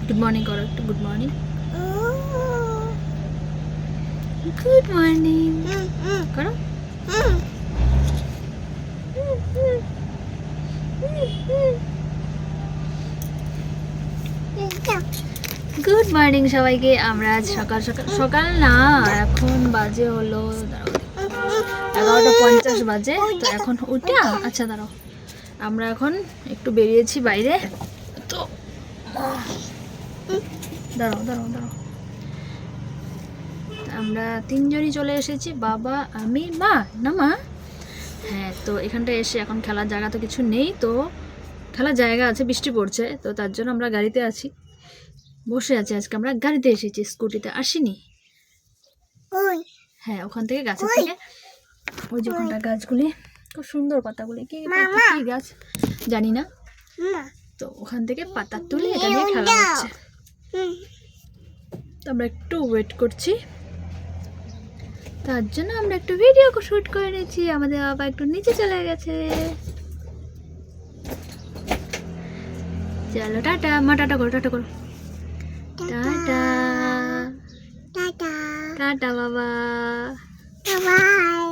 Good morning করো একটু, good morning. Good morning করো। গুড মর্নিং সবাইকে। আমরা আজ সকাল সকাল, সকাল না এখন বাজে হলো 11:50 বাজে। তো এখন উঠে আচ্ছা দাঁড়াও, আমরা এখন একটু বেরিয়েছি বাইরে। তো দাঁড়াও দাঁড়াও দাঁড়াও, আমরা তিনজনই চলে এসেছি, বাবা আমি মা, না মা? হ্যাঁ, তো এখানটা এসে এখন খেলার জায়গা তো কিছু নেই, তো খেলার জায়গা আছে, বৃষ্টি পড়ছে, তো তার জন্য আমরা গাড়িতে আছি, বসে আছি। আজকে আমরা গাড়িতে এসেছি, স্কুটিতে আসিনি। হ্যাঁ, ওখান থেকে গাছের থেকে, ওই যে ওখানটা গাছগুলি খুব সুন্দর, পাতাগুলি কি কি গাছ জানি না, তো ওখান থেকে পাতা তুলে এটা নিয়ে খেলা হচ্ছে। তো আমরা একটু ওয়েট করছি, তার জন্য আমরা একটু ভিডিও শুট করে নিয়েছি। আমাদের বাবা একটু নিচে চলে গেছে। চলো টাটা মা, টাটা করো, টাটা করো, টাটা টাটা বাবা, বাই।